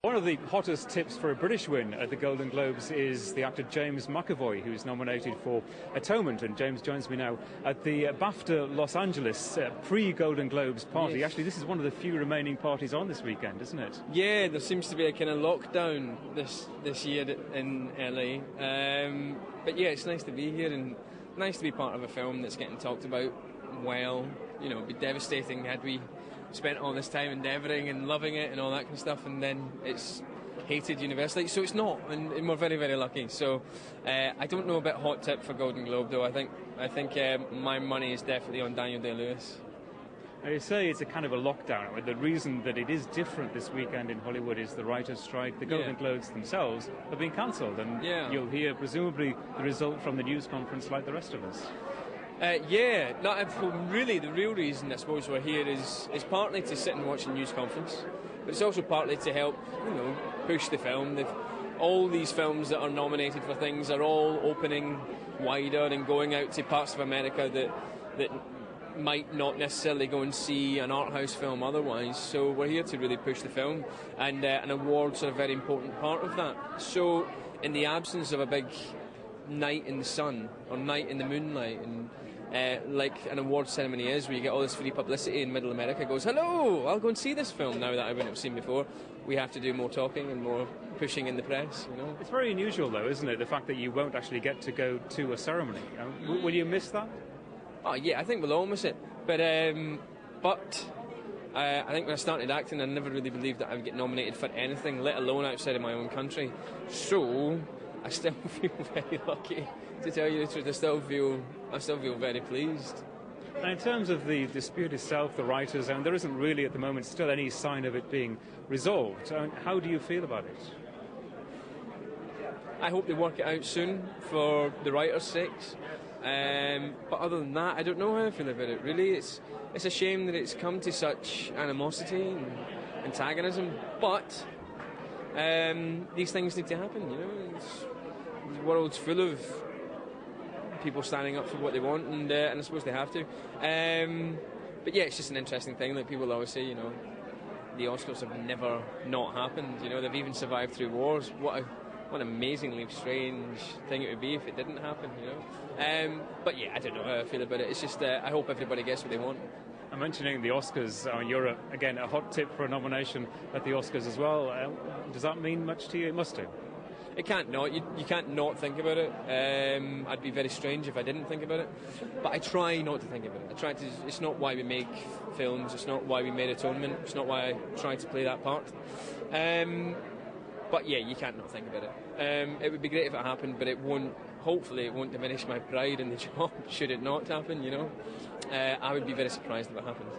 One of the hottest tips for a British win at the Golden Globes is the actor James McAvoy, who's nominated for Atonement. And James joins me now at the BAFTA Los Angeles pre-Golden Globes party. Yes. Actually, this is one of the few remaining parties on this weekend, isn't it? Yeah, there seems to be a kind of lockdown this year in LA. But yeah, it's nice to be here and nice to be part of a film that's getting talked about well. You know, it'd be devastating had we spent all this time endeavouring and loving it and all that kind of stuff, and then it's hated universally. So it's not, and we're very, very lucky. So I don't know about hot tip for Golden Globe though. I think my money is definitely on Daniel Day-Lewis. Now you say it's a kind of a lockdown. The reason that it is different this weekend in Hollywood is the writers' strike. The Golden Globes themselves have been cancelled, and you'll hear presumably the result from the news conference like the rest of us. Really the real reason I suppose we're here is partly to sit and watch a news conference, but it's also partly to help, push the film. All these films that are nominated for things are all opening wider and going out to parts of America that might not necessarily go and see an art house film otherwise. So we're here to really push the film, and an award's a very important part of that. So in the absence of a big night in the sun or night in the moonlight, and like an award ceremony is, where you get all this free publicity and Middle America goes, hello, I'll go and see this film now that I wouldn't have seen before. We have to do more talking and more pushing in the press, It's very unusual though, isn't it, the fact that you won't actually get to go to a ceremony. Will you miss that? Oh yeah, I think we'll all miss it, but I think when I started acting I never really believed that I would get nominated for anything, let alone outside of my own country. So I still feel very lucky, to tell you the truth. I still feel very pleased. And in terms of the dispute itself, the writers, there isn't really at the moment still any sign of it being resolved. How do you feel about it? I hope they work it out soon for the writers' sakes. But other than that, I don't know how I feel about it. Really, it's a shame that it's come to such animosity and antagonism. But these things need to happen. The world's full of people standing up for what they want, and I suppose they have to. But yeah, it's just an interesting thing. Like people always say, the Oscars have never not happened. They've even survived through wars. What an amazingly strange thing it would be if it didn't happen. But yeah, I don't know how I feel about it. It's just I hope everybody gets what they want. I'm mentioning the Oscars. You're again a hot tip for a nomination at the Oscars as well. Does that mean much to you? It must do. It can't not. You can't not think about it. I'd be very strange if I didn't think about it. But I try not to think about it. I try to. It's not why we make films. It's not why we made Atonement. It's not why I try to play that part. But yeah, you can't not think about it. It would be great if it happened, but it won't. Hopefully, it won't diminish my pride in the job. Should it not happen, I would be very surprised if it happened.